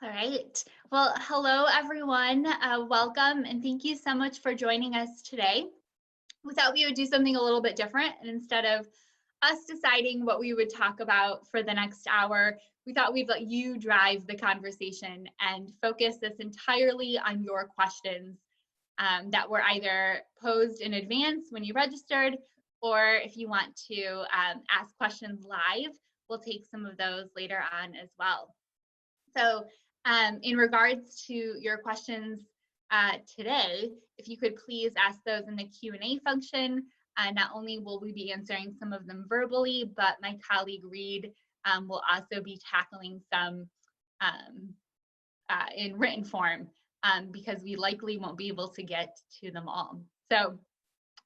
All right. Well, hello, everyone. Welcome, and thank you so much for joining us today. We thought we would do something a little bit different, and instead of us deciding what we would talk about for the next hour, we thought we'd let you drive the conversation and focus this entirely on your questions that were either posed in advance when you registered, or if you want to ask questions live, we'll take some of those later on as well. So in regards to your questions today, if you could please ask those in the Q&A function. Not only will we be answering some of them verbally, but my colleague Reed will also be tackling some in written form because we likely won't be able to get to them all. So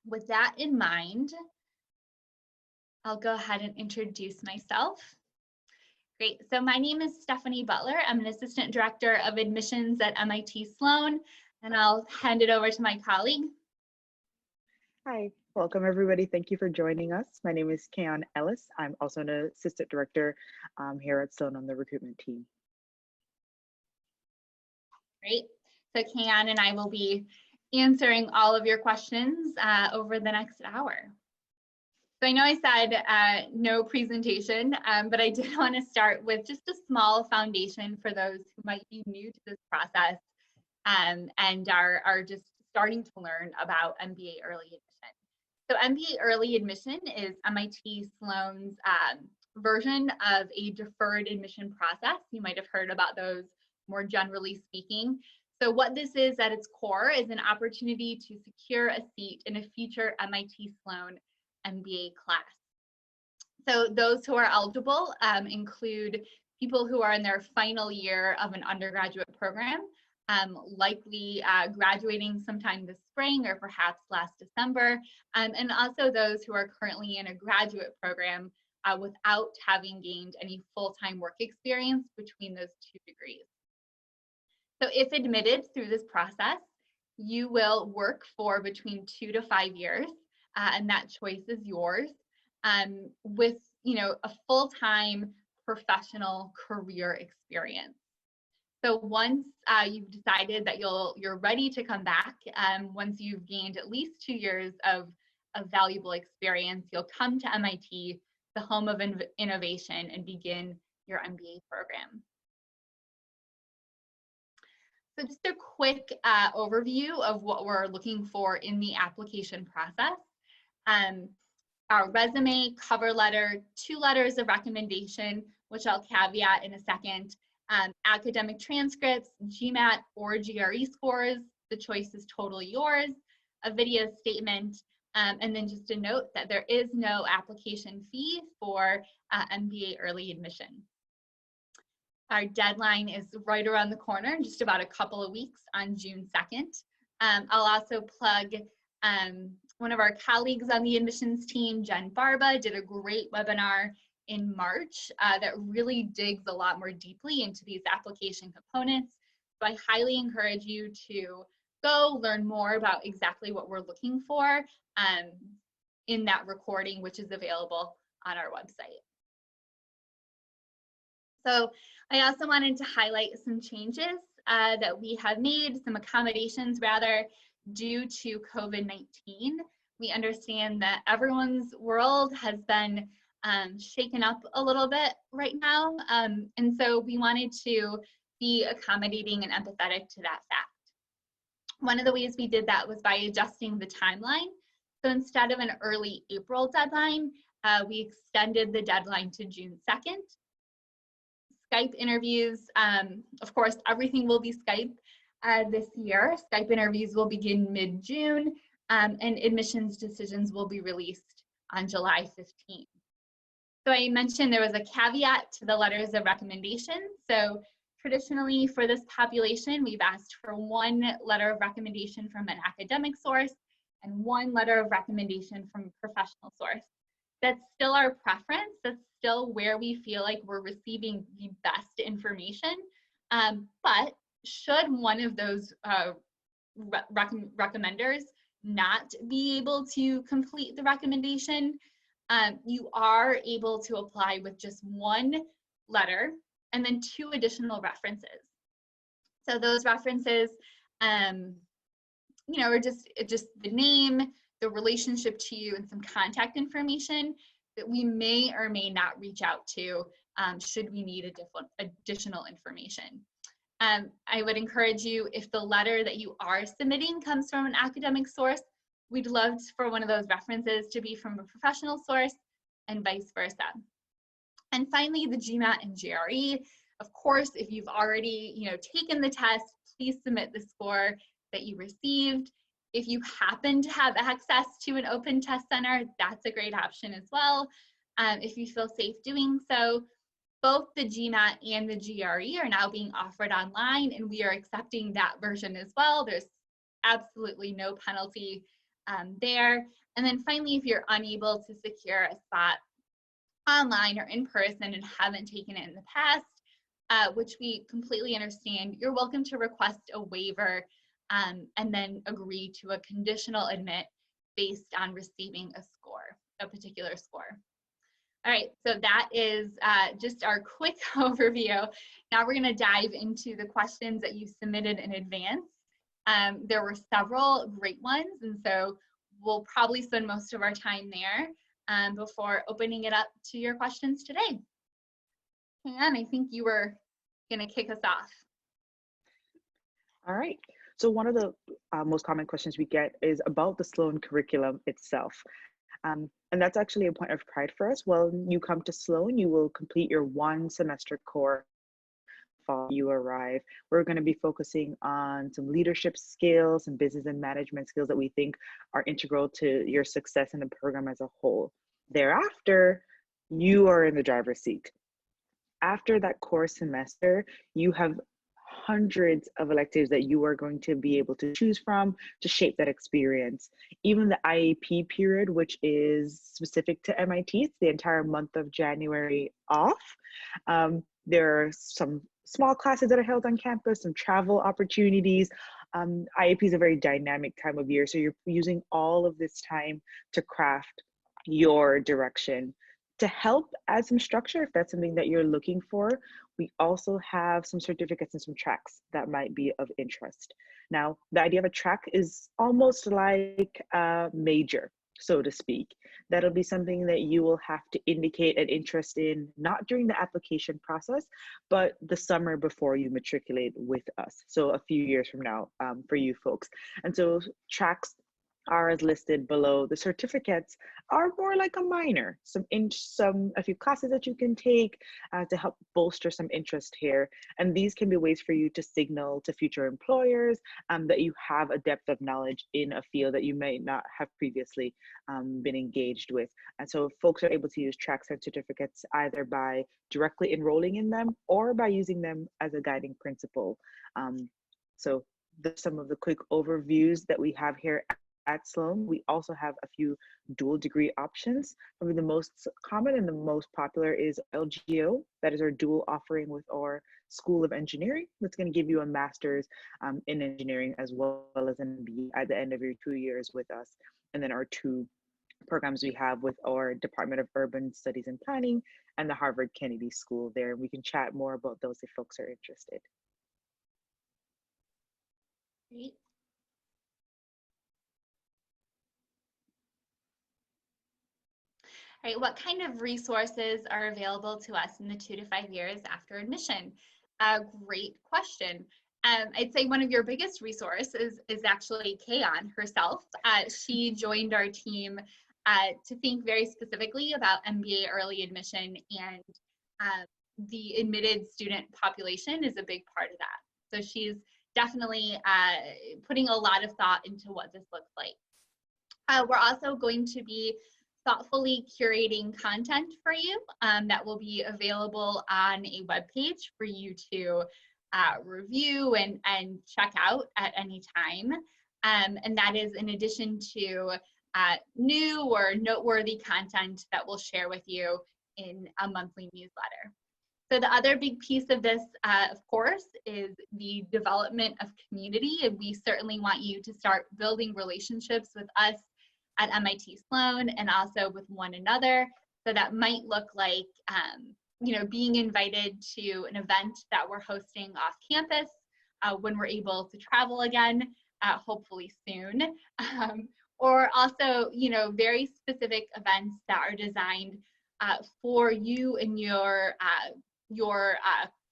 with that in mind, I'll go ahead and introduce myself. Great. So my name is Stephanie Butler. I'm an Assistant Director of Admissions at MIT Sloan, and I'll hand it over to my colleague. Hi, welcome everybody. Thank you for joining us. My name is Kayon Ellis. I'm also an Assistant Director here at Sloan on the recruitment team. Great. So Kayon and I will be answering all of your questions over the next hour. So I know I said no presentation, but I did want to start with just a small foundation for those who might be new to this process and are just starting to learn about MBA Early Admission. So MBA Early Admission is MIT Sloan's version of a deferred admission process. You might have heard about those more generally speaking. So what this is at its core is an opportunity to secure a seat in a future MIT Sloan MBA class. So those who are eligible include people who are in their final year of an undergraduate program, likely graduating sometime this spring or perhaps last December, and also those who are currently in a graduate program without having gained any full-time work experience between those two degrees. So if admitted through this process, you will work for between 2 to 5 years. And that choice is yours with, a full-time professional career experience. So once you've decided that you're ready to come back, once you've gained at least 2 years of valuable experience, you'll come to MIT, the home of innovation, and begin your MBA program. So just a quick overview of what we're looking for in the application process. Our resume, cover letter, 2 letters of recommendation, which I'll caveat in a second, academic transcripts, GMAT or GRE scores, the choice is totally yours, a video statement, and then just a note that there is no application fee for MBA Early Admission. Our deadline is right around the corner, just about a couple of weeks on June 2nd. I'll also plug one of our colleagues on the admissions team, Jen Barba, did a great webinar in March that really digs a lot more deeply into these application components. So I highly encourage you to go learn more about exactly what we're looking for in that recording, which is available on our website. So I also wanted to highlight some changes that we have made, some accommodations rather, due to COVID-19. We understand that everyone's world has been shaken up a little bit right now. And so we wanted to be accommodating and empathetic to that fact. One of the ways we did that was by adjusting the timeline. So instead of an early April deadline, we extended the deadline to June 2nd. Skype interviews, of course, everything will be Skype this year. Skype interviews will begin mid-June, and admissions decisions will be released on July 15th. So I mentioned there was a caveat to the letters of recommendation. So traditionally for this population, we've asked for 1 letter of recommendation from an academic source and 1 letter of recommendation from a professional source. That's still our preference. That's still where we feel like we're receiving the best information. But should one of those recommenders not be able to complete the recommendation, you are able to apply with just 1 letter and then 2 additional references. So those references, you know, are just the name, the relationship to you, and some contact information that we may or may not reach out to should we need additional information. I would encourage you, if the letter that you are submitting comes from an academic source, we'd love for one of those references to be from a professional source and vice versa. And finally, the GMAT and GRE. Of course, if you've already, you know, taken the test, please submit the score that you received. If you happen to have access to an open test center, that's a great option as well. If you feel safe doing so. Both the GMAT and the GRE are now being offered online, and we are accepting that version as well. There's absolutely no penalty there. And then finally, if you're unable to secure a spot online or in person and haven't taken it in the past, which we completely understand, you're welcome to request a waiver and then agree to a conditional admit based on receiving a score, a particular score. All right, so that is just our quick overview. Now we're going to dive into the questions that you submitted in advance. There were several great ones, and so we'll probably spend most of our time there before opening it up to your questions today. And I think you were going to kick us off. All right. So one of the most common questions we get is about the Sloan curriculum itself. And that's actually a point of pride for us. When you come to Sloan, you will complete your 1 semester course. Fall you arrive. We're going to be focusing on some leadership skills and business and management skills that we think are integral to your success in the program as a whole. Thereafter, you are in the driver's seat. After that core semester, you have hundreds of electives that you are going to be able to choose from to shape that experience. Even the IAP period, which is specific to MIT, it's the entire month of January off. There are some small classes that are held on campus, some travel opportunities. IAP is a very dynamic time of year, so you're using all of this time to craft your direction. To help add some structure, if that's something that you're looking for, we also have some certificates and some tracks that might be of interest. Now, the idea of a track is almost like a major, so to speak. That'll be something that you will have to indicate an interest in, not during the application process, but the summer before you matriculate with us. So a few years from now for you folks. And so tracks are as listed below. The certificates are more like a minor, a few classes that you can take to help bolster some interest here. And these can be ways for you to signal to future employers that you have a depth of knowledge in a field that you may not have previously been engaged with. And so folks are able to use tracks and certificates either by directly enrolling in them or by using them as a guiding principle. So there's some of the quick overviews that we have here at Sloan. We also have a few dual degree options. Probably the most common and the most popular is LGO. That is our dual offering with our School of Engineering. That's going to give you a master's in engineering as well as an MBA at the end of your 2 years with us. And then our 2 programs we have with our Department of Urban Studies and Planning and the Harvard Kennedy School there. We can chat more about those if folks are interested. Great. All right, what kind of resources are available to us in the 2 to 5 years after admission? Great question. I'd say one of your biggest resources is actually Kayon herself. She joined our team to think very specifically about MBA early admission, and the admitted student population is a big part of that. So she's definitely putting a lot of thought into what this looks like. We're also going to be thoughtfully curating content for you that will be available on a webpage for you to review and check out at any time. And that is in addition to new or noteworthy content that we'll share with you in a monthly newsletter. So the other big piece of this, of course, is the development of community. And we certainly want you to start building relationships with us at MIT Sloan and also with one another. So that might look like, being invited to an event that we're hosting off campus, when we're able to travel again, hopefully soon. Or also, very specific events that are designed for you and your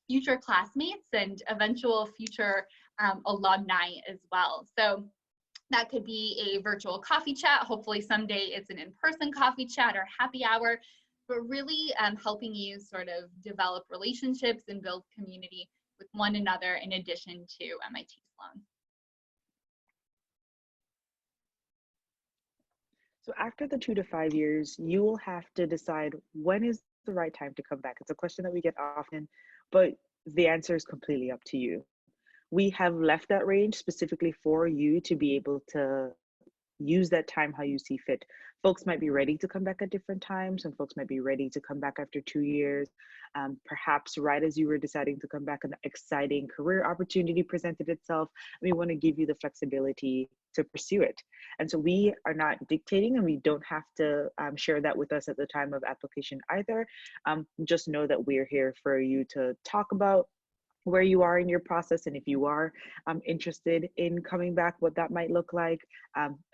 future classmates and eventual future alumni as well. So that could be a virtual coffee chat. Hopefully someday it's an in-person coffee chat or happy hour, but really helping you sort of develop relationships and build community with one another in addition to MIT Sloan. So after the 2 to 5 years, you will have to decide when is the right time to come back. It's a question that we get often, but the answer is completely up to you. We have left that range specifically for you to be able to use that time how you see fit. Folks might be ready to come back at different times. Some folks might be ready to come back after 2 years. Perhaps right as you were deciding to come back, an exciting career opportunity presented itself. We want to give you the flexibility to pursue it. And so we are not dictating, and we don't have to share that with us at the time of application either. Just know that we're here for you to talk about where you are in your process, and if you are interested in coming back, what that might look like.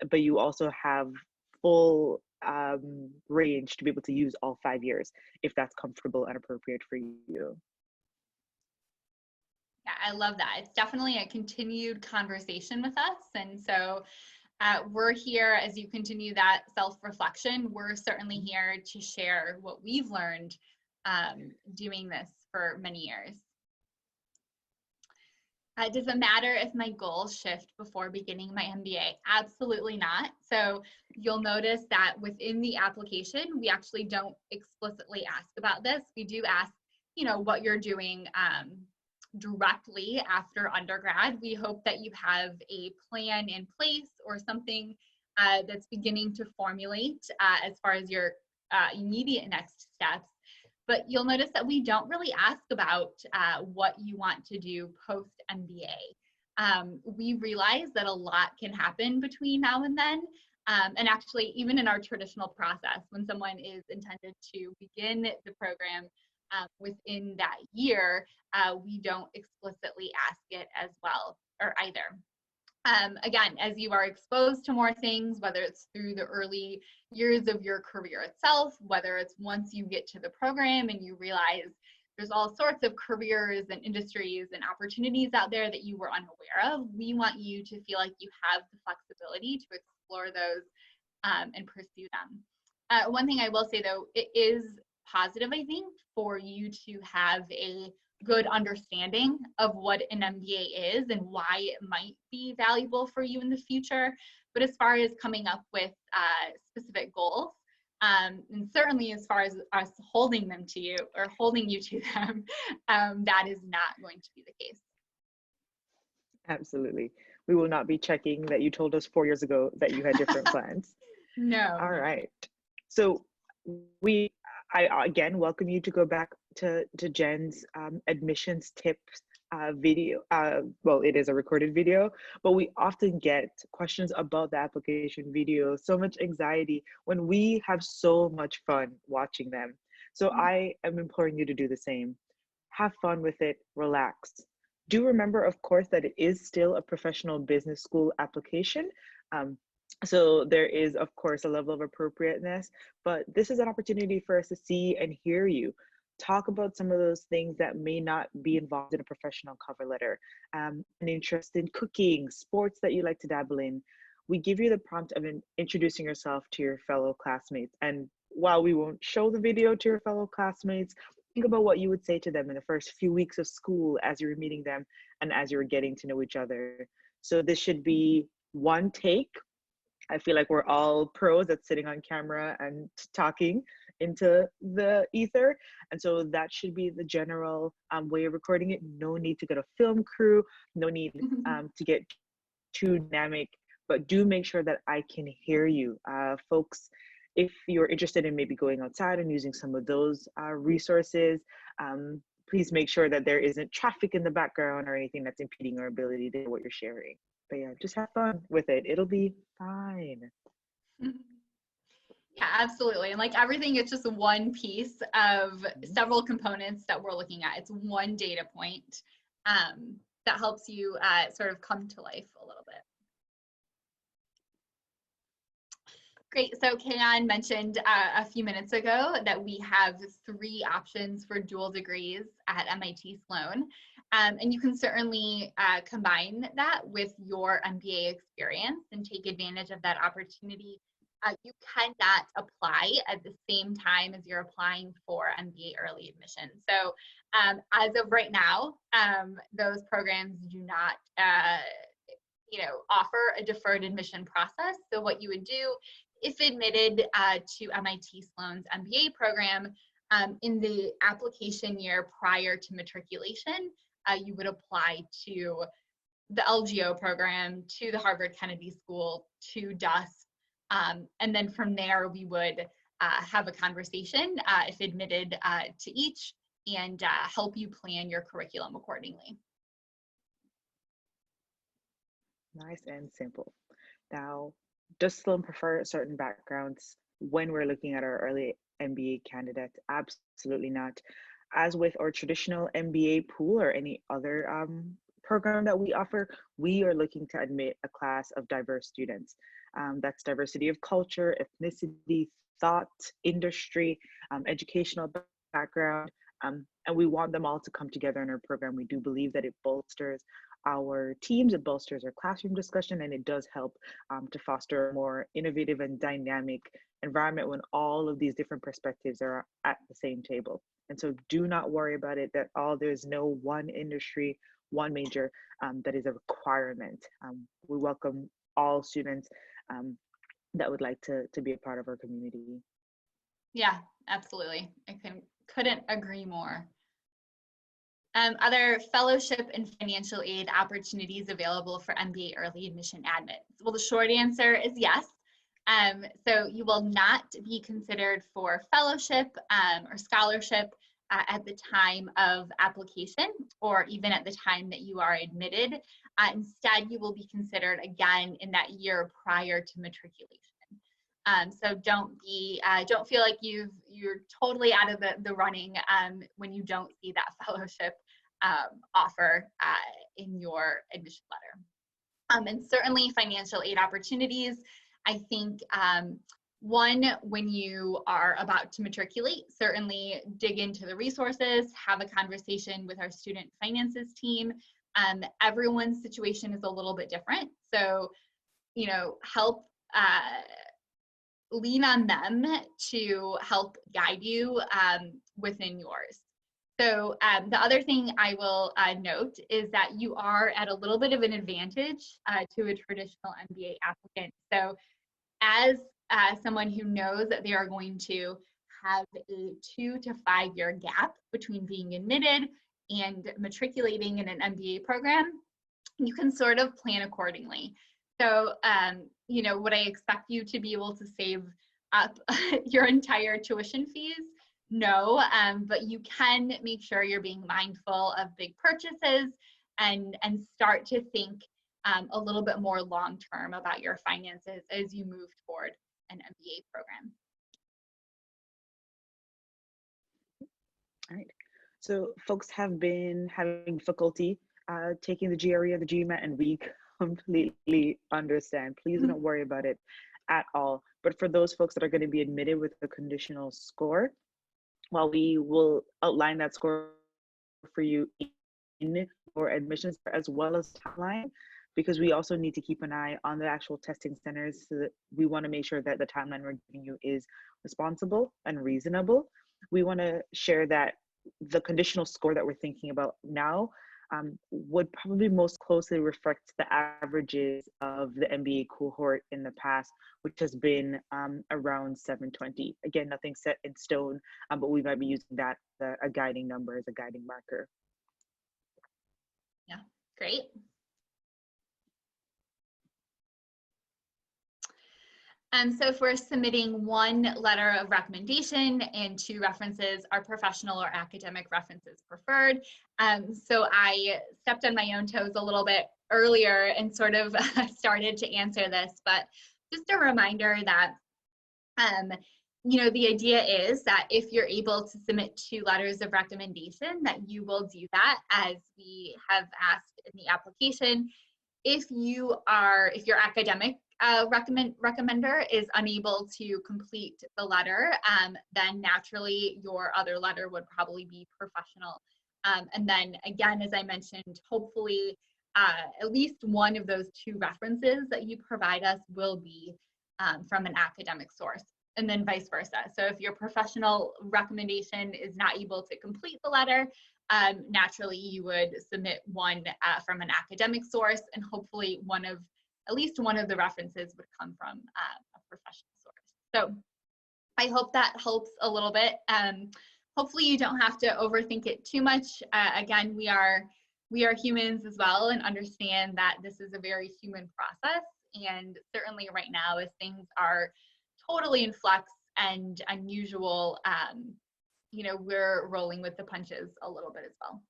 But you also have full range to be able to use all 5 years if that's comfortable and appropriate for you. Yeah, I love that. It's definitely a continued conversation with us. And so we're here as you continue that self-reflection. We're certainly here to share what we've learned doing this for many years. Does it matter if my goals shift before beginning my MBA? Absolutely not. So you'll notice that within the application, we actually don't explicitly ask about this. We do ask, what you're doing directly after undergrad. We hope that you have a plan in place or something that's beginning to formulate as far as your immediate next steps. But you'll notice that we don't really ask about what you want to do post MBA. We realize that a lot can happen between now and then. And actually, even in our traditional process, when someone is intended to begin the program within that year, we don't explicitly ask it as well or either. Again, as you are exposed to more things, whether it's through the early years of your career itself, whether it's once you get to the program and you realize there's all sorts of careers and industries and opportunities out there that you were unaware of, we want you to feel like you have the flexibility to explore those and pursue them. One thing I will say though, it is positive, I think, for you to have a good understanding of what an MBA is and why it might be valuable for you in the future. But as far as coming up with specific goals, and certainly as far as us holding them to you or holding you to them, that is not going to be the case. Absolutely. We will not be checking that you told us 4 years ago that you had different plans. No. All right. So I again welcome you to go back to Jen's admissions tips video. Well, it is a recorded video, but we often get questions about the application video, so much anxiety when we have so much fun watching them. So I am imploring you to do the same. Have fun with it, relax. Do remember, of course, that it is still a professional business school application. So there is, of course, a level of appropriateness, but this is an opportunity for us to see and hear you. Talk about some of those things that may not be involved in a professional cover letter. An interest in cooking, sports that you like to dabble in. We give you the prompt of introducing yourself to your fellow classmates. And while we won't show the video to your fellow classmates, think about what you would say to them in the first few weeks of school as you were meeting them and as you were getting to know each other. So this should be one take. I feel like we're all pros at sitting on camera and talking into the ether. And so that should be the general way of recording it. No need to get a film crew, no need to get too dynamic, but do make sure that I can hear you. Folks, if you're interested in maybe going outside and using some of those resources, please make sure that there isn't traffic in the background or anything that's impeding our ability to hear what you're sharing. But yeah, just have fun with it. It'll be fine. Yeah, absolutely. And like everything, it's just one piece of several components that we're looking at. It's one data point. that helps you sort of come to life a little bit. Great, so Kayon mentioned a few minutes ago that we have 3 options for dual degrees at MIT Sloan. And you can certainly combine that with your MBA experience and take advantage of that opportunity. You cannot apply at the same time as you're applying for MBA Early Admission. So as of right now, those programs do not offer a deferred admission process. So what you would do, if admitted to MIT Sloan's MBA program, in the application year prior to matriculation, you would apply to the LGO program, to the Harvard Kennedy School, to DUS, and then from there we would have a conversation, if admitted, to each, and help you plan your curriculum accordingly. Nice and simple. Now, does Sloan prefer certain backgrounds when we're looking at our early MBA candidate? Absolutely not. As with our traditional MBA pool or any other program that we offer, we are looking to admit a class of diverse students. That's diversity of culture, ethnicity, thought, industry, educational background, and we want them all to come together in our program. We do believe that it bolsters our teams, it bolsters our classroom discussion, and it does help to foster a more innovative and dynamic environment when all of these different perspectives are at the same table. And so do not worry about it, that there's no one industry, one major that is a requirement. We welcome all students that would like to be a part of our community. Yeah, absolutely. I couldn't agree more. Other fellowship and financial aid opportunities available for MBA Early Admission admits? Well, the short answer is yes. So you will not be considered for fellowship or scholarship at the time of application, or even at the time that you are admitted. Instead, you will be considered again in that year prior to matriculation. So don't feel like you're totally out of the running when you don't see that fellowship offer in your admission letter. And certainly financial aid opportunities, I think one, when you are about to matriculate, certainly dig into the resources, have a conversation with our student finances team. Everyone's situation is a little bit different. So, help lean on them to help guide you within yours. So the other thing I will note is that you are at a little bit of an advantage to a traditional MBA applicant. So as someone who knows that they are going to have a 2 to 5 year gap between being admitted and matriculating in an MBA program, you can sort of plan accordingly. So, would I expect you to be able to save up your entire tuition fees? No, but you can make sure you're being mindful of big purchases and start to think a little bit more long-term about your finances as you move toward an MBA program. All right. So folks have been having difficulty taking the GRE or the GMAT, and we completely understand. Please don't worry about it at all. But for those folks that are going to be admitted with a conditional score, while we will outline that score for you in your admissions as well as timeline, because we also need to keep an eye on the actual testing centers, so that we want to make sure that the timeline we're giving you is responsible and reasonable. We want to share that the conditional score that we're thinking about now would probably most closely reflect the averages of the MBA cohort in the past, which has been around 720. Again, nothing set in stone, but we might be using that a guiding number as a guiding marker. Yeah, great. So if we're submitting 1 letter of recommendation and 2 references, are professional or academic references preferred? So I stepped on my own toes a little bit earlier and sort of started to answer this, but just a reminder that, the idea is that if you're able to submit 2 letters of recommendation, that you will do that, as we have asked in the application. If your academic recommender is unable to complete the letter, then naturally your other letter would probably be professional. And then again, as I mentioned, hopefully at least one of those two references that you provide us will be from an academic source, and then vice versa. So if your professional recommendation is not able to complete the letter, naturally you would submit one from an academic source, and hopefully at least one of the references would come from a professional source. So I hope that helps a little bit. Hopefully you don't have to overthink it too much. Again, we are humans as well, and understand that this is a very human process. And certainly right now, as things are totally in flux and unusual, we're rolling with the punches a little bit as well.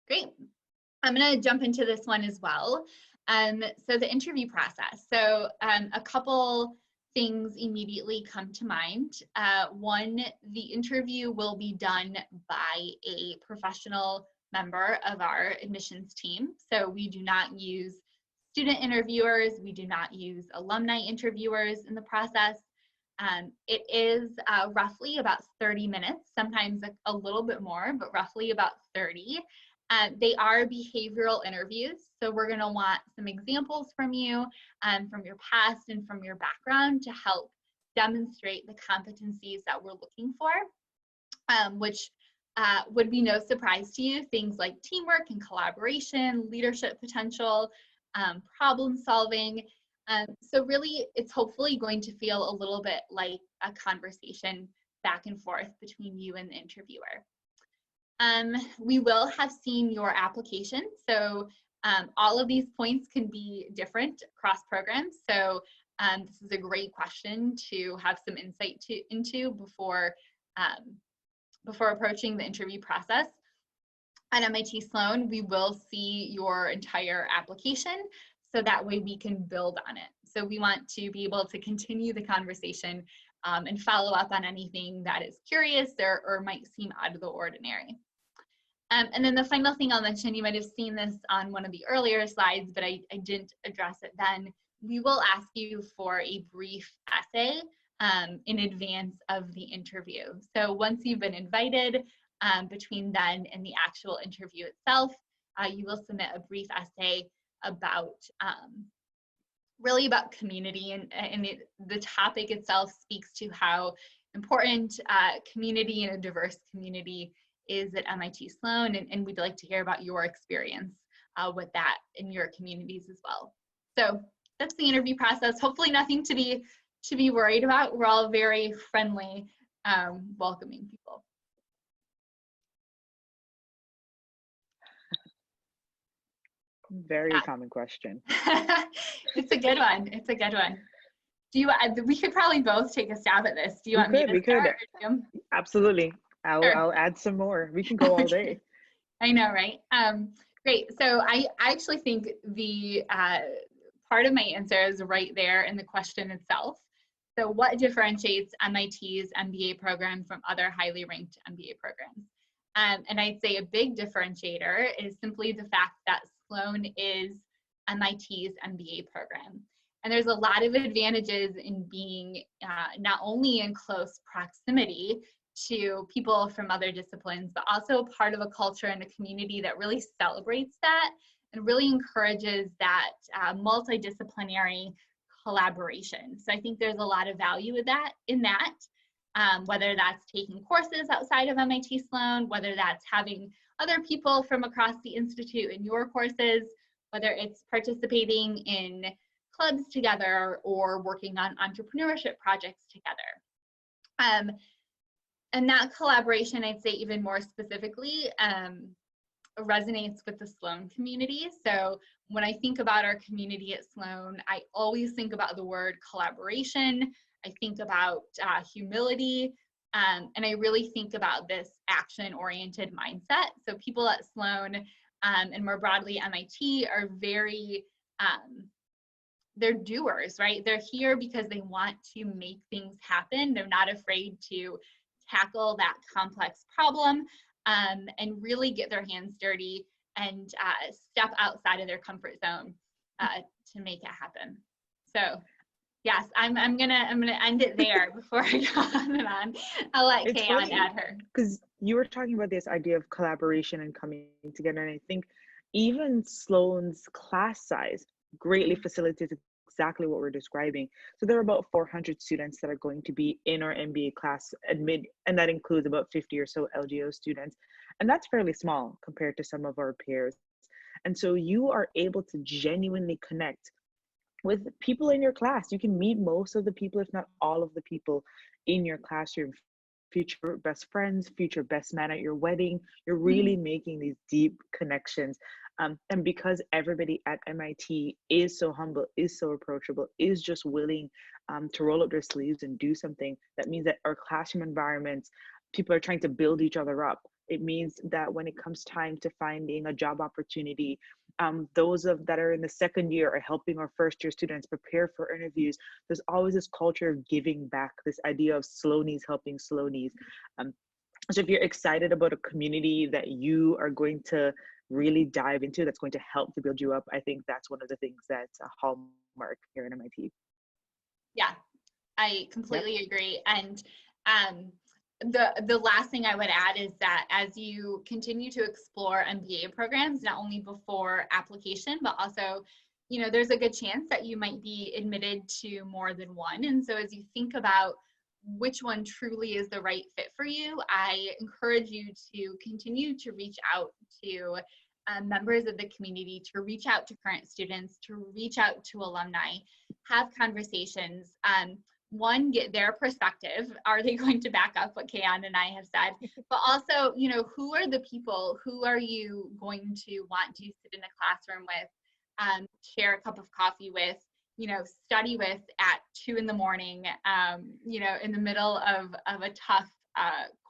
Great. I'm going to jump into this one as well. So the interview process. So a couple things immediately come to mind. One, the interview will be done by a professional member of our admissions team. So we do not use student interviewers. We do not use alumni interviewers in the process. It is roughly about 30 minutes, sometimes a little bit more, but roughly about 30. They are behavioral interviews, so we're going to want some examples from you, from your past and from your background, to help demonstrate the competencies that we're looking for, which would be no surprise to you. Things like teamwork and collaboration, leadership potential, problem solving. So really, it's hopefully going to feel a little bit like a conversation back and forth between you and the interviewer. We will have seen your application. So all of these points can be different across programs. So this is a great question to have some insight into before approaching the interview process. At MIT Sloan, we will see your entire application, so that way we can build on it. So we want to be able to continue the conversation and follow up on anything that is curious or might seem out of the ordinary. And then the final thing I'll mention, you might have seen this on one of the earlier slides, but I didn't address it then. We will ask you for a brief essay in advance of the interview. So once you've been invited, between then and the actual interview itself, you will submit a brief essay about really about community, and the topic itself speaks to how important community and a diverse community is at MIT Sloan, and we'd like to hear about your experience with that in your communities as well. So that's the interview process. Hopefully nothing to be worried about. We're all very friendly, welcoming people. Very common question. It's a good one. It's a good one. We could probably both take a stab at this. Do you want me to start? Absolutely. Sure. I'll add some more. We can go all day. I know, right? Great. So I actually think the part of my answer is right there in the question itself. So what differentiates MIT's MBA program from other highly ranked MBA programs? And I'd say a big differentiator is simply the fact that Sloan is MIT's MBA program. And there's a lot of advantages in being not only in close proximity to people from other disciplines, but also part of a culture and a community that really celebrates that and really encourages that multidisciplinary collaboration. So I think there's a lot of value in that, whether that's taking courses outside of MIT Sloan, whether that's having other people from across the institute in your courses, whether it's participating in clubs together or working on entrepreneurship projects together. And that collaboration, I'd say even more specifically, resonates with the Sloan community. So when I think about our community at Sloan, I always think about the word collaboration. I think about humility, and I really think about this action-oriented mindset. So people at Sloan and more broadly MIT are very, they're doers, right? They're here because they want to make things happen. They're not afraid to tackle that complex problem. and really get their hands dirty and step outside of their comfort zone to make it happen. So yes, I'm gonna end it there before I go on and on. I'll let Kayon add her. Because you were talking about this idea of collaboration and coming together, and I think even Sloan's class size greatly facilitates exactly what we're describing. So there are about 400 students that are going to be in our MBA class admit, and that includes about 50 or so LGO students, and that's fairly small compared to some of our peers. And so you are able to genuinely connect with people in your class. You can meet most of the people, if not all of the people in your classroom, future best friends, future best man at your wedding. You're really making these deep connections. And because everybody at MIT is so humble, is so approachable, is just willing to roll up their sleeves and do something, that means that our classroom environments, people are trying to build each other up. It means that when it comes time to finding a job opportunity, those that are in the second year are helping our first year students prepare for interviews. There's always this culture of giving back, this idea of Sloanies helping Sloanies. So if you're excited about a community that you are going to really dive into, that's going to help to build you up, I think that's one of the things that's a hallmark here at MIT. Yeah, I completely agree. And the last thing I would add is that as you continue to explore MBA programs, not only before application, but also, you know, there's a good chance that you might be admitted to more than one. And so as you think about which one truly is the right fit for you, I encourage you to continue to reach out to members of the community, to reach out to current students, to reach out to alumni, have conversations. One, get their perspective. Are they going to back up what Kayon and I have said? But also, you know, who are the people? Who are you going to want to sit in a classroom with, share a cup of coffee with, you know, study with at 2 in the morning, you know, in the middle of a tough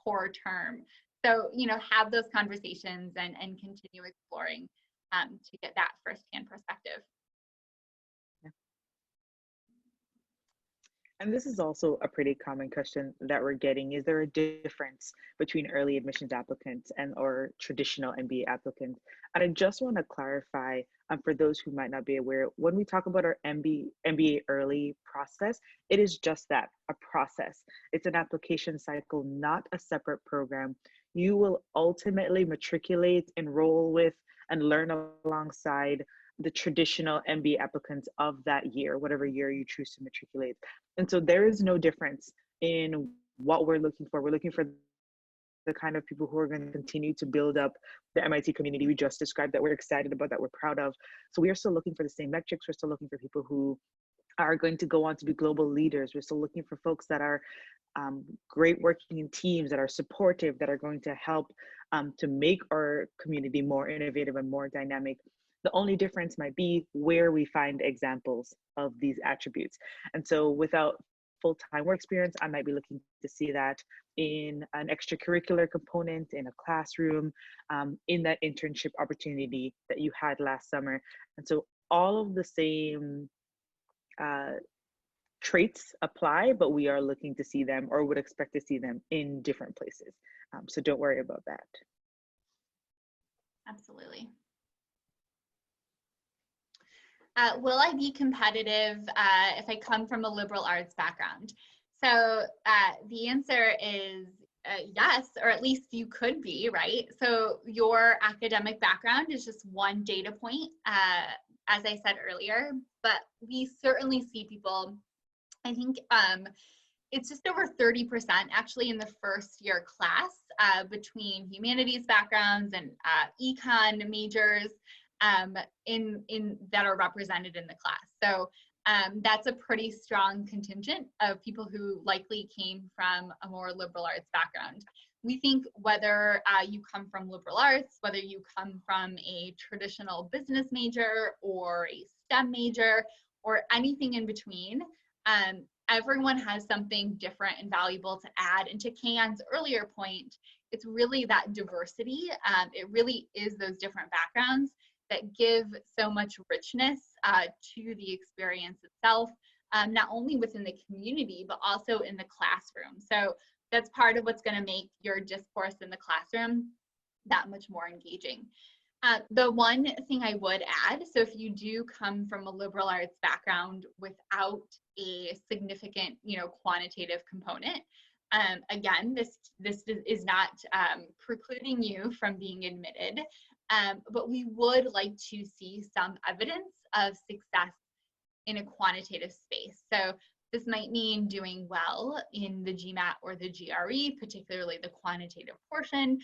core term. So, you know, have those conversations and continue exploring to get that firsthand perspective. And this is also a pretty common question that we're getting. Is there a difference between early admissions applicants and or traditional MBA applicants? And I just want to clarify for those who might not be aware, when we talk about our MBA early process, it is just that, a process. It's an application cycle, not a separate program. You will ultimately matriculate, enroll with, and learn alongside the traditional MBA applicants of that year, whatever year you choose to matriculate. And so there is no difference in what we're looking for. We're looking for the kind of people who are going to continue to build up the MIT community we just described, that we're excited about, that we're proud of. So we are still looking for the same metrics. We're still looking for people who are going to go on to be global leaders. We're still looking for folks that are great working in teams, that are supportive, that are going to help to make our community more innovative and more dynamic. The only difference might be where we find examples of these attributes. And so without full-time work experience, I might be looking to see that in an extracurricular component, in a classroom, in that internship opportunity that you had last summer. And so all of the same traits apply, but we are looking to see them, or would expect to see them, in different places. So don't worry about that. Absolutely. Will I be competitive if I come from a liberal arts background? So the answer is yes, or at least you could be, right? So your academic background is just one data point, as I said earlier, but we certainly see people, I think it's just over 30% actually in the first year class between humanities backgrounds and econ majors that are represented in the class. So that's a pretty strong contingent of people who likely came from a more liberal arts background. We think whether you come from liberal arts, whether you come from a traditional business major or a STEM major or anything in between, everyone has something different and valuable to add. And to Kayon's earlier point, it's really that diversity. It really is those different backgrounds that give so much richness to the experience itself, not only within the community, but also in the classroom. So that's part of what's going to make your discourse in the classroom that much more engaging. The one thing I would add, so if you do come from a liberal arts background without a significant, quantitative component, again, this is not precluding you from being admitted, but we would like to see some evidence of success in a quantitative space. So this might mean doing well in the GMAT or the GRE, particularly the quantitative portion.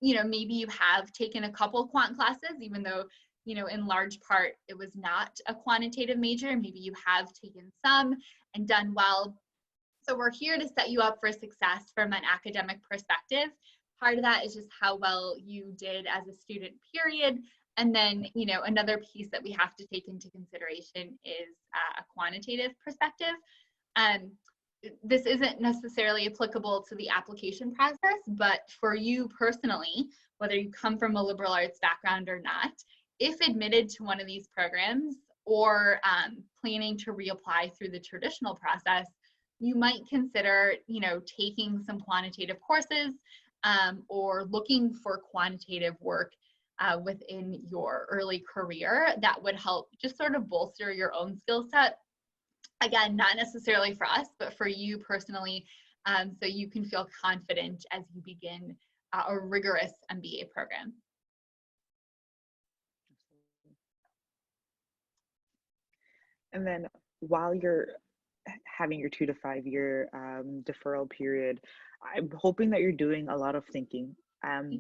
Maybe you have taken a couple quant classes, even though, in large part it was not a quantitative major. Maybe you have taken some and done well. So we're here to set you up for success from an academic perspective. Part of that is just how well you did as a student, period. And then, another piece that we have to take into consideration is a quantitative perspective. This isn't necessarily applicable to the application process, but for you personally, whether you come from a liberal arts background or not, if admitted to one of these programs or planning to reapply through the traditional process, you might consider, taking some quantitative courses or looking for quantitative work within your early career that would help just sort of bolster your own skill set. Again, not necessarily for us, but for you personally, so you can feel confident as you begin a rigorous MBA program. And then while you're having your 2 to 5 year deferral period, I'm hoping that you're doing a lot of thinking.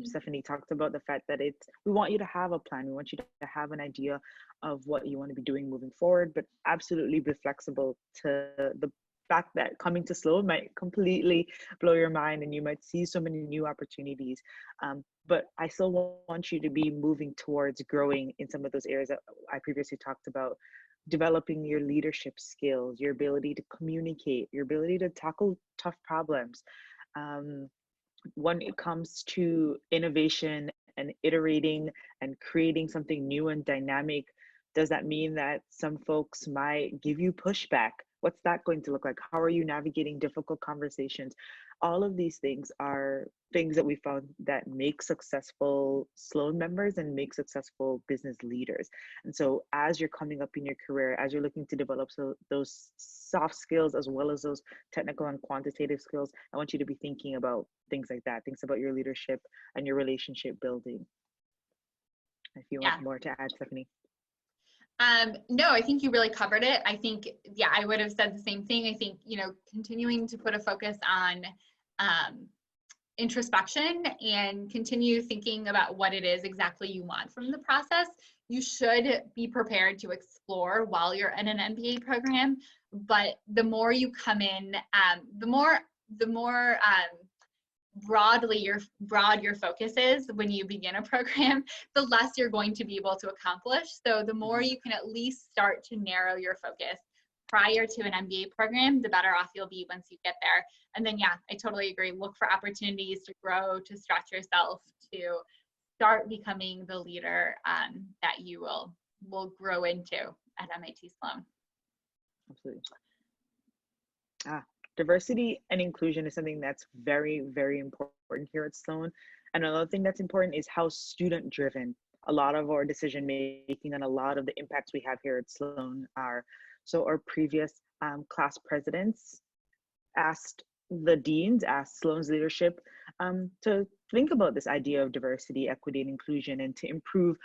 Stephanie talked about the fact that we want you to have a plan. We want you to have an idea of what you want to be doing moving forward, but absolutely be flexible to the fact that coming to Sloan might completely blow your mind and you might see so many new opportunities. But I still want you to be moving towards growing in some of those areas that I previously talked about. Developing your leadership skills, your ability to communicate, your ability to tackle tough problems. When it comes to innovation and iterating and creating something new and dynamic, does that mean that some folks might give you pushback? What's that going to look like? How are you navigating difficult conversations? All of these things are things that we found that make successful Sloan members and make successful business leaders. And so as you're coming up in your career, as you're looking to develop those soft skills as well as those technical and quantitative skills, I want you to be thinking about things like that. Things about your leadership and your relationship building. If you want more to add, Stephanie. No, I think you really covered it. I think, I would have said the same thing. I think, continuing to put a focus on introspection and continue thinking about what it is exactly you want from the process. You should be prepared to explore while you're in an MBA program, but the more you come in, the more broad your focus is when you begin a program, the less you're going to be able to accomplish. So the more you can at least start to narrow your focus prior to an MBA program, the better off you'll be once you get there. And then, I totally agree. Look for opportunities to grow, to stretch yourself, to start becoming the leader that you will grow into at MIT Sloan. Absolutely. Diversity and inclusion is something that's very, very important here at Sloan. And another thing that's important is how student driven a lot of our decision making and a lot of the impacts we have here at Sloan are. So our previous class presidents asked Sloan's leadership to think about this idea of diversity, equity, and inclusion, and to improve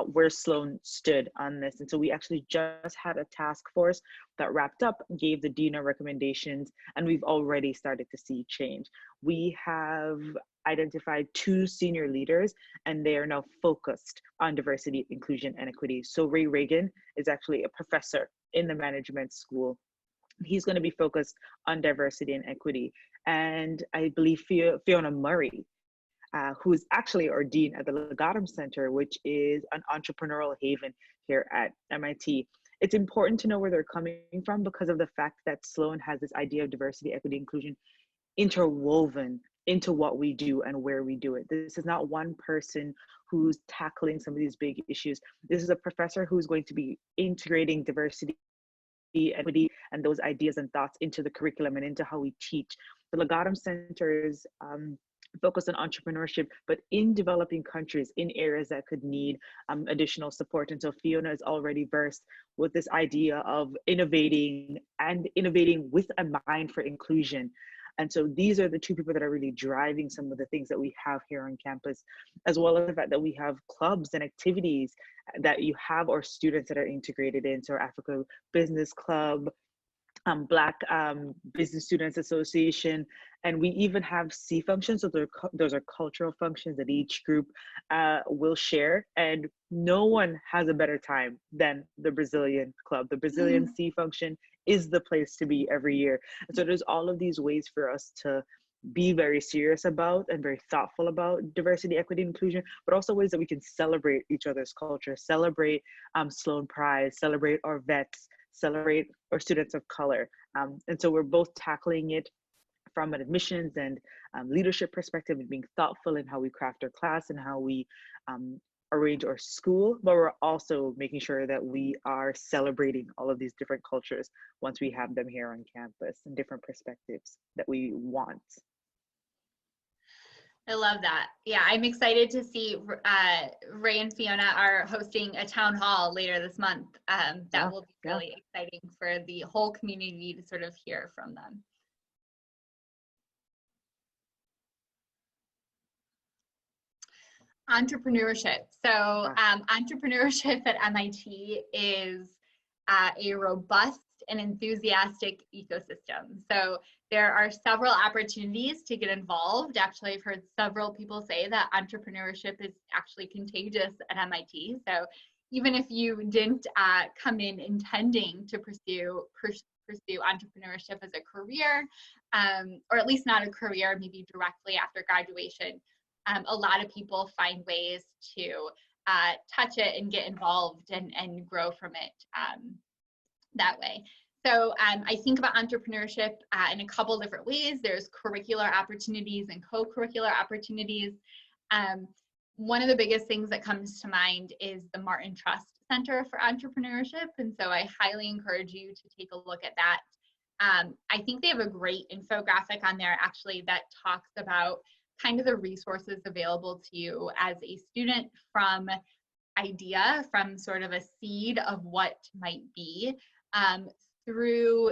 where Sloan stood on this. And so we actually just had a task force that wrapped up, gave the dean our recommendations, and we've already started to see change. We have identified 2 senior leaders, and they are now focused on diversity, inclusion, and equity. So Ray Reagan is actually a professor in the management school. He's going to be focused on diversity and equity. And I believe Fiona Murray, who is actually our dean at the Legatum Center, which is an entrepreneurial haven here at MIT. It's important to know where they're coming from because of the fact that Sloan has this idea of diversity, equity, inclusion interwoven into what we do and where we do it. This is not one person who's tackling some of these big issues. This is a professor who's going to be integrating diversity, equity, and those ideas and thoughts into the curriculum and into how we teach. The Legatum Center's focus on entrepreneurship, but in developing countries, in areas that could need additional support. And so Fiona is already versed with this idea of innovating and innovating with a mind for inclusion. And so these are the two people that are really driving some of the things that we have here on campus, as well as the fact that we have clubs and activities that you have, or students that are integrated into our Africa Business Club, Black Business Students Association, and we even have C functions. So those are cultural functions that each group will share, and no one has a better time than the Brazilian club. The Brazilian C function is the place to be every year. And so there's all of these ways for us to be very serious about and very thoughtful about diversity, equity, and inclusion, but also ways that we can celebrate each other's culture, celebrate Sloan Pride, celebrate our vets, celebrate our students of color. And so we're both tackling it from an admissions and leadership perspective, and being thoughtful in how we craft our class and how we arrange our school, but we're also making sure that we are celebrating all of these different cultures once we have them here on campus, and different perspectives that we want. I love that. Yeah, I'm excited to see Ray and Fiona are hosting a town hall later this month. That will be really exciting for the whole community to sort of hear from them. Entrepreneurship. So entrepreneurship at MIT is a robust and enthusiastic ecosystem. So there are several opportunities to get involved. Actually, I've heard several people say that entrepreneurship is actually contagious at MIT. So even if you didn't come in intending to pursue entrepreneurship as a career, or at least not a career, maybe directly after graduation, a lot of people find ways to touch it and get involved and grow from it that way. So I think about entrepreneurship in a couple different ways. There's curricular opportunities and co-curricular opportunities. One of the biggest things that comes to mind is the Martin Trust Center for Entrepreneurship. And so I highly encourage you to take a look at that. I think they have a great infographic on there actually that talks about kind of the resources available to you as a student, from idea, from sort of a seed of what might be, through,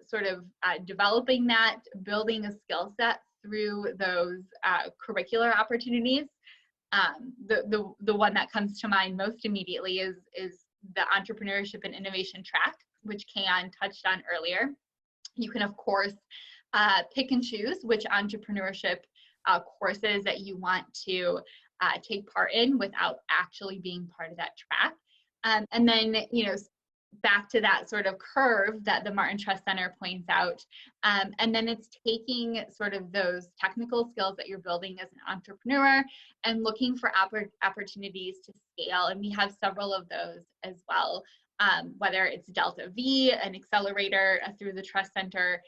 sort of developing that, building a skill set through those curricular opportunities. The one that comes to mind most immediately is the Entrepreneurship and Innovation track, which Kayon touched on earlier. You can, of course, pick and choose which entrepreneurship courses that you want to take part in without actually being part of that track. And then, back to that sort of curve that the Martin Trust Center points out. And then it's taking sort of those technical skills that you're building as an entrepreneur and looking for opportunities to scale. And we have several of those as well, whether it's Delta V, an accelerator through the Trust Center.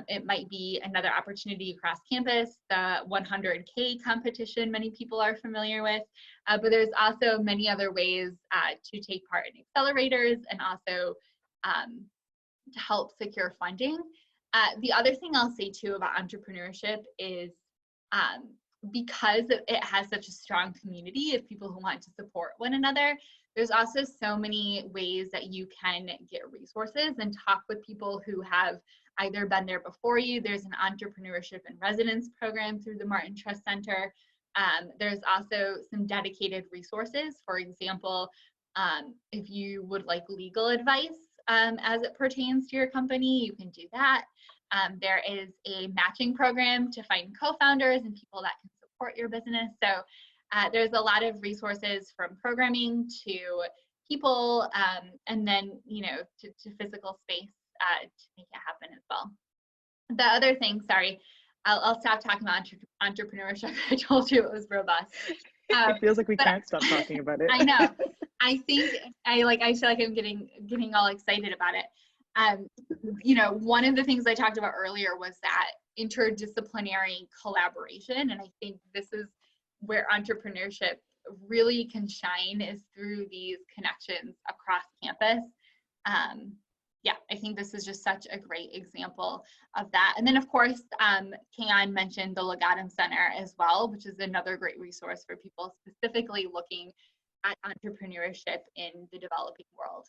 It might be another opportunity across campus, the 100K competition many people are familiar with, but there's also many other ways to take part in accelerators and also to help secure funding. The other thing I'll say too about entrepreneurship is because it has such a strong community of people who want to support one another, there's also so many ways that you can get resources and talk with people who have either been there before you. There's an entrepreneurship and residence program through the Martin Trust Center. There's also some dedicated resources. For example, if you would like legal advice as it pertains to your company, you can do that. There is a matching program to find co-founders and people that can support your business. So there's a lot of resources, from programming to people, and then to physical space to make it happen as well. The other thing, sorry, I'll stop talking about entrepreneurship. I told you it was robust. It feels like we can't stop talking about it. I know. I think I feel like I'm getting all excited about it. One of the things I talked about earlier was that interdisciplinary collaboration, and I think this is where entrepreneurship really can shine, is through these connections across campus. Yeah, I think this is just such a great example of that. And then of course, Kayon mentioned the Legatum Center as well, which is another great resource for people specifically looking at entrepreneurship in the developing world.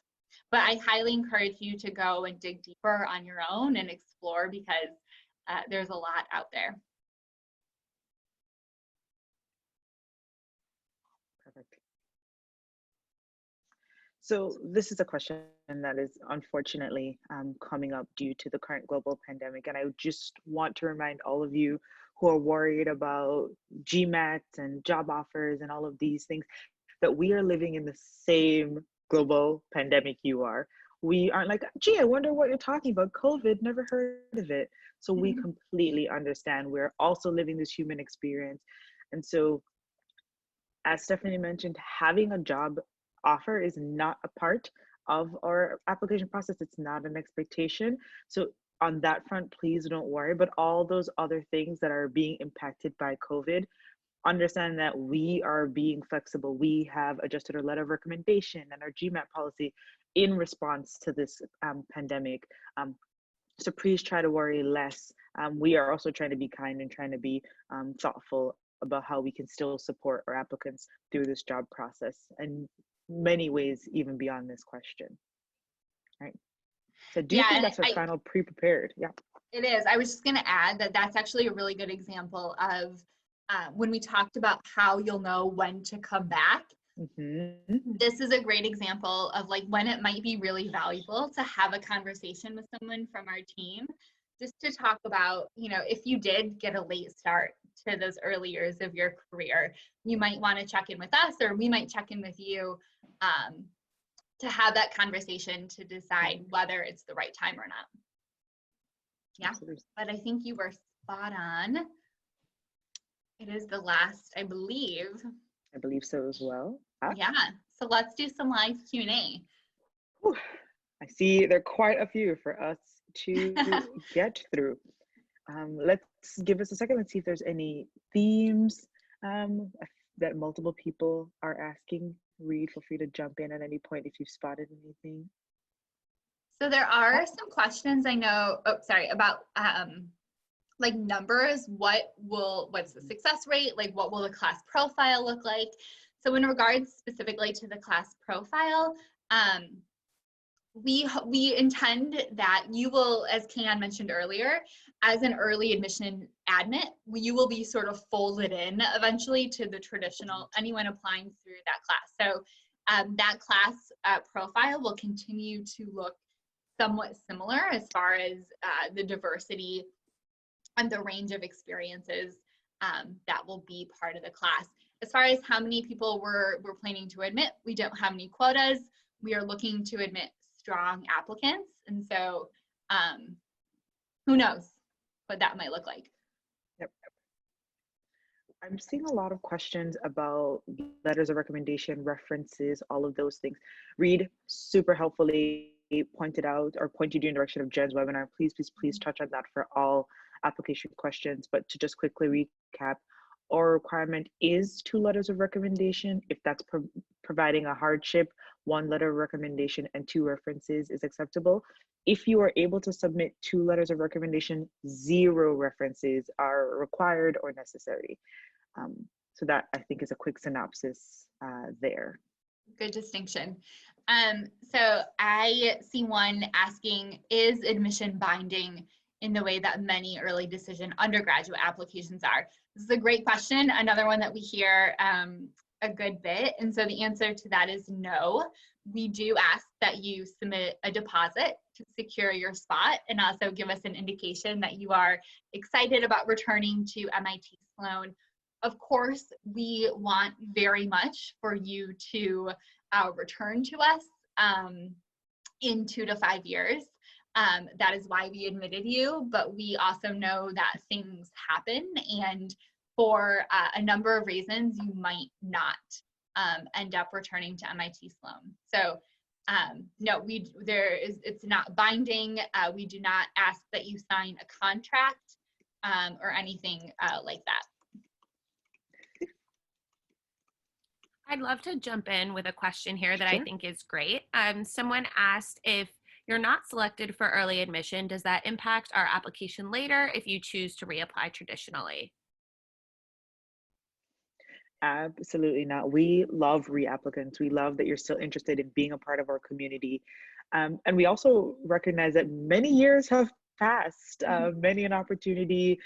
But I highly encourage you to go and dig deeper on your own and explore, because there's a lot out there. Perfect. So this is a question that is unfortunately coming up due to the current global pandemic. And I just want to remind all of you who are worried about GMAT and job offers and all of these things, that we are living in the same global pandemic you are. We aren't like, gee, I wonder what you're talking about. COVID, never heard of it. So we completely understand. We're also living this human experience. And so, as Stephanie mentioned, having a job offer is not a part of our application process. It's not an expectation. So on that front, please don't worry. But all those other things that are being impacted by COVID, understand that we are being flexible. We have adjusted our letter of recommendation and our GMAT policy in response to this pandemic. So please try to worry less. We are also trying to be kind and trying to be thoughtful about how we can still support our applicants through this job process, and many ways even beyond this question. Right. So do you think that's our final pre-prepared? Yeah. It is. I was just going to add that that's actually a really good example of when we talked about how you'll know when to come back. This is a great example of like when it might be really valuable to have a conversation with someone from our team, just to talk about, you know, if you did get a late start to those early years of your career, you might want to check in with us, or we might check in with you to have that conversation to decide whether it's the right time or not. Yeah, absolutely. But I think you were spot on. It is the last, I believe. I believe so as well. Yeah, so let's do some live Q&A. I see there are quite a few for us to get through. Let's give us a second. Let's see if there's any themes that multiple people are asking. Reed, feel free to jump in at any point if you've spotted anything. So there are some questions I know, about like numbers. What's the success rate? Like what will the class profile look like? So in regards specifically to the class profile, we intend that you will, as Kayon mentioned earlier, as an early admission admit, you will be sort of folded in eventually to the traditional, anyone applying through that class. So that class profile will continue to look somewhat similar as far as the diversity and the range of experiences that will be part of the class. As far as how many people we're planning to admit, we don't have any quotas. We are looking to admit strong applicants. And so who knows what that might look like. Yep. I'm seeing a lot of questions about letters of recommendation, references, all of those things. Reed super helpfully pointed out or pointed you in the direction of Jen's webinar. Please touch on that for all application questions. But to just quickly recap, our requirement is 2 letters of recommendation. If that's providing a hardship, 1 letter of recommendation and 2 references is acceptable. If you are able to submit 2 letters of recommendation, 0 references are required or necessary. So that, I think, is a quick synopsis there. Good distinction. So I see one asking, is admission binding in the way that many early decision undergraduate applications are? This is a great question. Another one that we hear a good bit. And so the answer to that is no. We do ask that you submit a deposit to secure your spot, and also give us an indication that you are excited about returning to MIT Sloan. Of course, we want very much for you to return to us in 2 to 5 years. That is why we admitted you, but we also know that things happen, and for a number of reasons, you might not end up returning to MIT Sloan. So no, it's not binding. We do not ask that you sign a contract or anything like that. I'd love to jump in with a question here that I think is great. Someone asked if you're not selected for early admission, does that impact our application later if you choose to reapply traditionally? Absolutely not. We love reapplicants. We love that you're still interested in being a part of our community. And we also recognize that many years have passed, many an opportunity,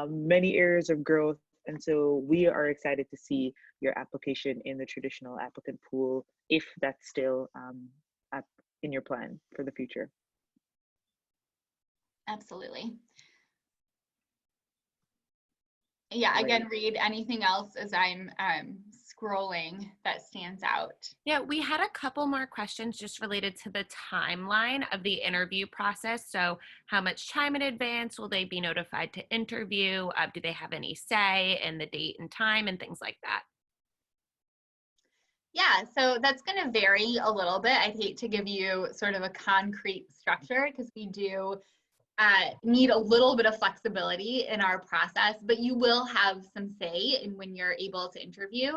many areas of growth. And so we are excited to see your application in the traditional applicant pool, if that's still in your plan for the future. Absolutely. Yeah, again, Reed, anything else as I'm scrolling that stands out? Yeah, we had a couple more questions just related to the timeline of the interview process. So how much time in advance will they be notified to interview? Do they have any say in the date and time and things like that? Yeah, so that's going to vary a little bit. I'd hate to give you sort of a concrete structure because we do need a little bit of flexibility in our process, but you will have some say in when you're able to interview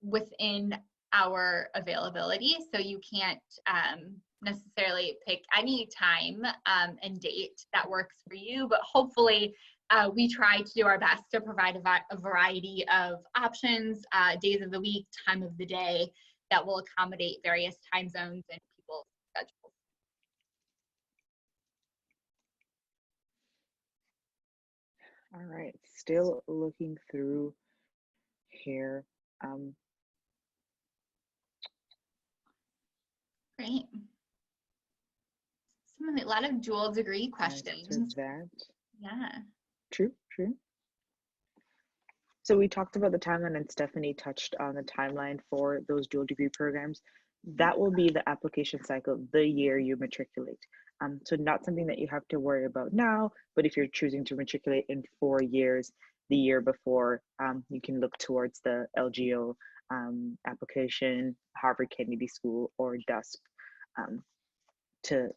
within our availability. So you can't necessarily pick any time and date that works for you, but hopefully we try to do our best to provide a variety of options, days of the week, time of the day that will accommodate various time zones and people's schedules. All right, still looking through here. Great. A lot of dual degree questions. That. Yeah. True. So we talked about the timeline, and Stephanie touched on the timeline for those dual degree programs. That will be the application cycle the year you matriculate. So not something that you have to worry about now, but if you're choosing to matriculate in 4 years, the year before, you can look towards the LGO application, Harvard Kennedy School, or DUSP to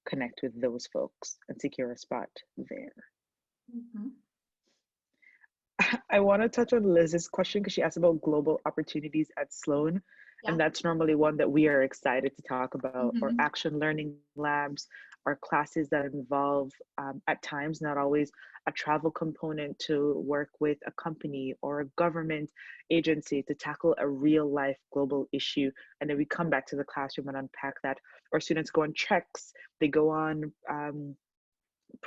connect with those folks and secure a spot there. Mm-hmm. I want to touch on Liz's question because she asked about global opportunities at Sloan. Yeah. And that's normally one that we are excited to talk about. Mm-hmm. Our action learning labs, our classes that involve, at times, not always, a travel component to work with a company or a government agency to tackle a real life global issue. And then we come back to the classroom and unpack that. Our students go on treks, they go on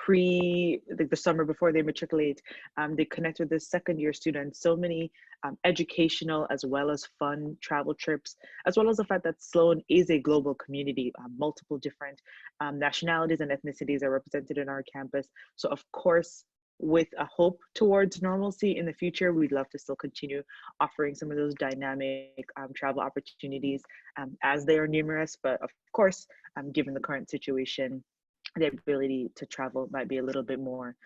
the summer before they matriculate, they connect with the second year students. So many educational as well as fun travel trips, as well as the fact that Sloan is a global community. Multiple different nationalities and ethnicities are represented in our campus. So of course, with a hope towards normalcy in the future, we'd love to still continue offering some of those dynamic travel opportunities as they are numerous. But of course, given the current situation, the ability to travel might be a little bit more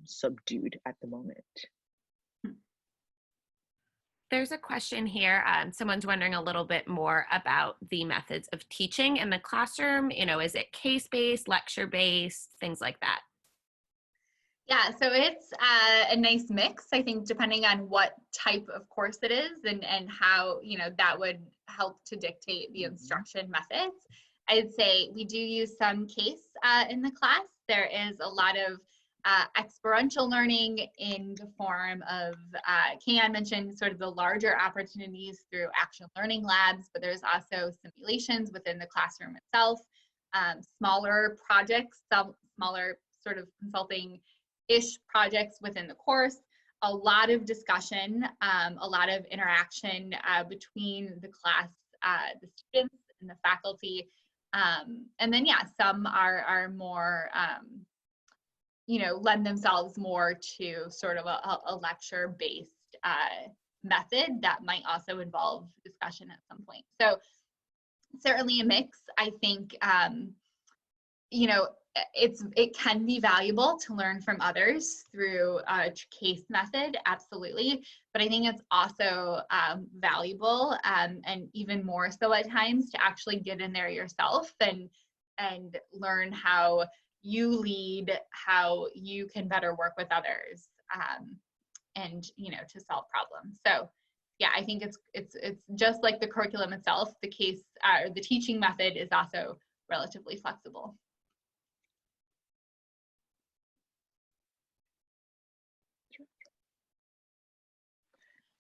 subdued at the moment. There's a question here. Someone's wondering a little bit more about the methods of teaching in the classroom. Is it case-based, lecture-based, things like that? Yeah, so it's a nice mix, I think, depending on what type of course it is and how, that would help to dictate the instruction methods. I'd say we do use some case in the class. There is a lot of experiential learning in the form of, Kayon mentioned sort of the larger opportunities through action learning labs, but there's also simulations within the classroom itself, smaller projects, smaller sort of consulting-ish projects within the course, a lot of discussion, a lot of interaction between the class, the students and the faculty. And then, yeah, some are more, lend themselves more to sort of a lecture-based method that might also involve discussion at some point. So certainly a mix. I think, it can be valuable to learn from others through a case method, absolutely. But I think it's also valuable and even more so at times to actually get in there yourself and learn how you lead, how you can better work with others, and to solve problems. So yeah, I think it's just like the curriculum itself. The case or the teaching method is also relatively flexible.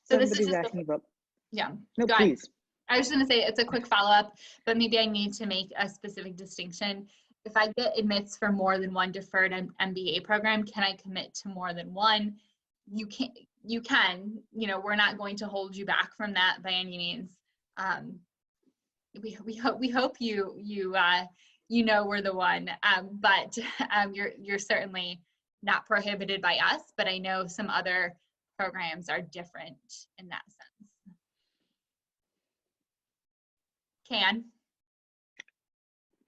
So this is Somebody's just asking about, yeah. no, Go ahead. please. I was going to say it's a quick follow-up, but maybe I need to make a specific distinction. If I get admits for more than one deferred MBA program, can I commit to more than one? You can, you know, we're not going to hold you back from that by any means. We hope you know we're the one, but you're certainly not prohibited by us, but I know some other programs are different in that sense.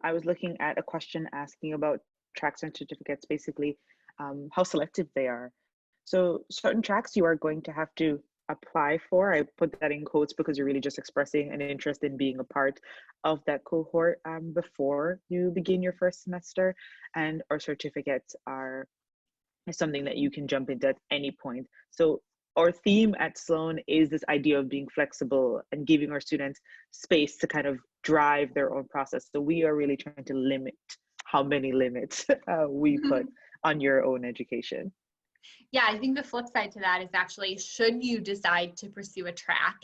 I was looking at a question asking about tracks and certificates, basically how selective they are. So certain tracks you are going to have to apply for. I put that in quotes because you're really just expressing an interest in being a part of that cohort before you begin your first semester, and our certificates are something that you can jump into at any point. So our theme at Sloan is this idea of being flexible and giving our students space to kind of drive their own process. So we are really trying to limit how many limits we put on your own education. Yeah, I think the flip side to that is actually, should you decide to pursue a track,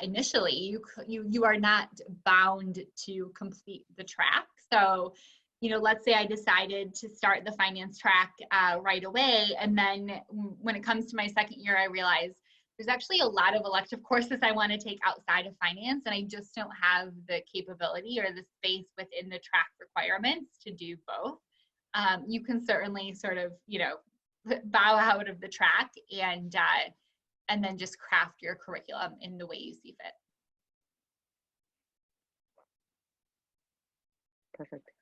initially, you are not bound to complete the track. So, you know, let's say I decided to start the finance track right away, and then when it comes to my second year, I realize there's actually a lot of elective courses I want to take outside of finance, and I just don't have the capability or the space within the track requirements to do both. You can certainly sort of, you know, bow out of the track and then just craft your curriculum in the way you see fit. Perfect.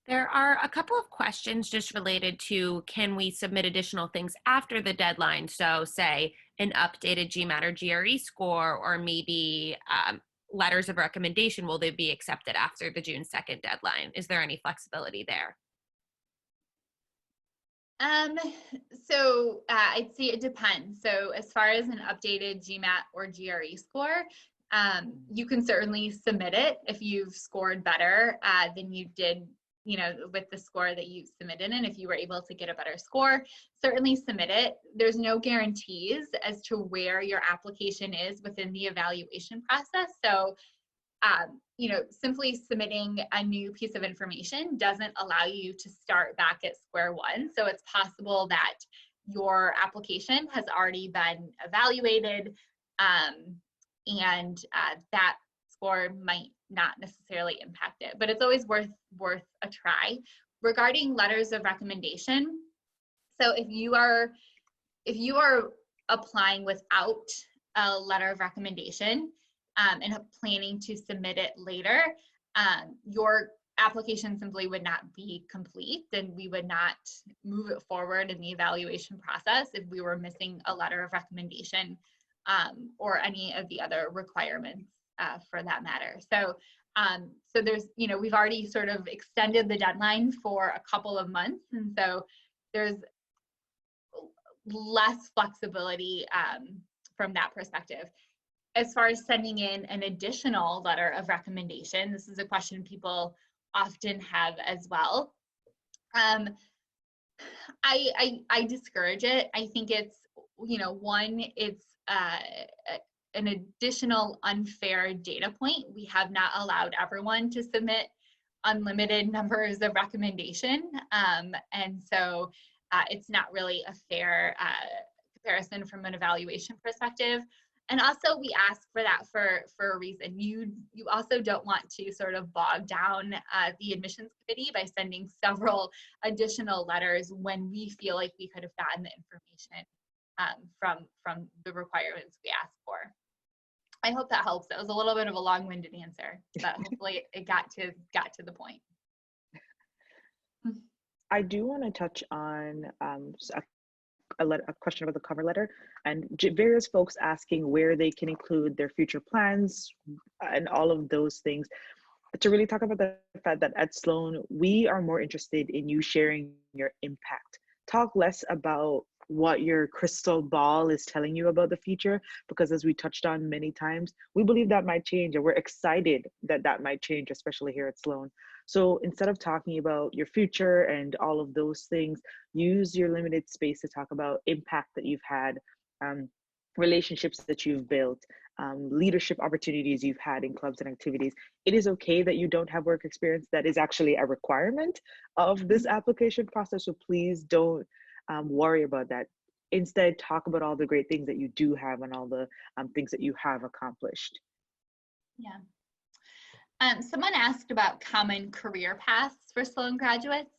There are a couple of questions just related to, can we submit additional things after the deadline? So say an updated GMAT or GRE score, or maybe letters of recommendation, will they be accepted after the June 2nd deadline? Is there any flexibility there? So I'd say it depends. So as far as an updated GMAT or GRE score, you can certainly submit it if you've scored better than you did, you know, with the score that you submitted. And if you were able to get a better score, certainly submit it. There's no guarantees as to where your application is within the evaluation process. So you know, simply submitting a new piece of information doesn't allow you to start back at square one. So it's possible that your application has already been evaluated, and that score might not necessarily impact it, but it's always worth a try. Regarding letters of recommendation, so if you are applying without a letter of recommendation, and planning to submit it later, your application simply would not be complete, and we would not move it forward in the evaluation process if we were missing a letter of recommendation or any of the other requirements for that matter. So, so there's, you know, we've already sort of extended the deadline for a couple of months, and so there's less flexibility from that perspective. As far as sending in an additional letter of recommendation, this is a question people often have as well. I discourage it. I think it's, you know, one, it's an additional unfair data point. We have not allowed everyone to submit unlimited numbers of recommendation, and so it's not really a fair comparison from an evaluation perspective. And also, we ask for that for a reason. You also don't want to sort of bog down the admissions committee by sending several additional letters when we feel like we could have gotten the information from the requirements we asked for. I hope that helps. That was a little bit of a long-winded answer, but hopefully it got to the point. I do want to touch on a question about the cover letter, and various folks asking where they can include their future plans and all of those things. To really talk about the fact that at Sloan, we are more interested in you sharing your impact. Talk less about what your crystal ball is telling you about the future, because as we touched on many times, we believe that might change and we're excited that that might change, especially here at Sloan. So instead of talking about your future and all of those things, use your limited space to talk about impact that you've had, relationships that you've built, leadership opportunities you've had in clubs and activities. It is okay that you don't have work experience. That is actually a requirement of this application process. So please don't worry about that. Instead, talk about all the great things that you do have and all the things that you have accomplished. Yeah. Someone asked about common career paths for Sloan graduates.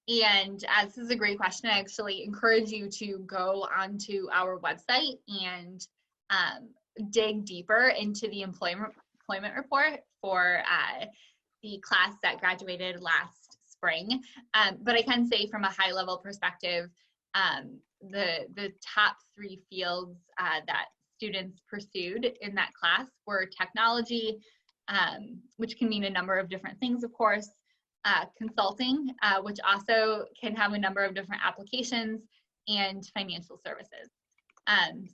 And this is a great question. I actually encourage you to go onto our website and dig deeper into the employment report for the class that graduated last spring. But I can say from a high level perspective, the top 3 fields that students pursued in that class were technology, which can mean a number of different things, of course, consulting, which also can have a number of different applications, and financial services.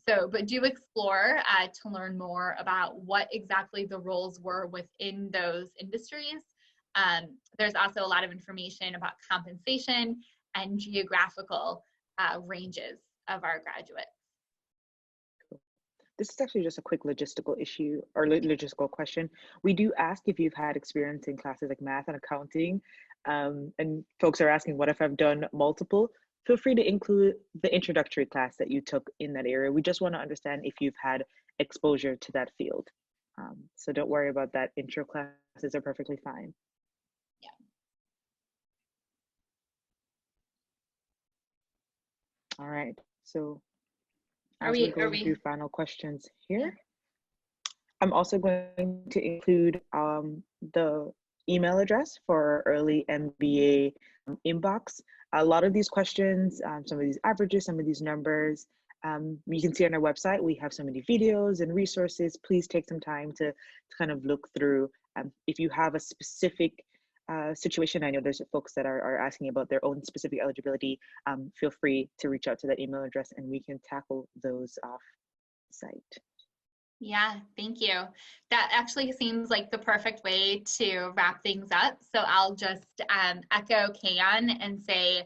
But do explore to learn more about what exactly the roles were within those industries. There's also a lot of information about compensation and geographical ranges of our graduates. This is actually just a quick logistical issue or logistical question. We do ask if you've had experience in classes like math and accounting, and folks are asking, what if I've done multiple? Feel free to include the introductory class that you took in that area. We just want to understand if you've had exposure to that field. So don't worry about that. Intro classes are perfectly fine. Yeah. All right, so Are as we we're going through final questions here, I'm also going to include the email address for our early MBA inbox. A lot of these questions, some of these averages, some of these numbers, you can see on our website, we have so many videos and resources. Please take some time to kind of look through. If you have a specific situation, I know there's folks that are asking about their own specific eligibility, feel free to reach out to that email address and we can tackle those off site. Yeah, thank you. That actually seems like the perfect way to wrap things up. So I'll just echo Kayon and say,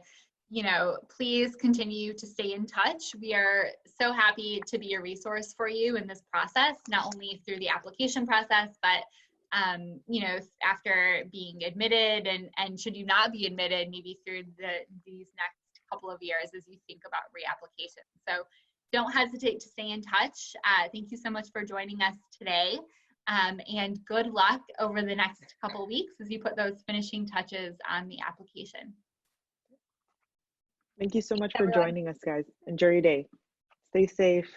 please continue to stay in touch. We are so happy to be a resource for you in this process, not only through the application process, but after being admitted and should you not be admitted, maybe through these next couple of years as you think about reapplication. So don't hesitate to stay in touch. Thank you so much for joining us today, and good luck over the next couple of weeks as you put those finishing touches on the application. Thank you so much for joining us, guys. Enjoy your day. Stay safe.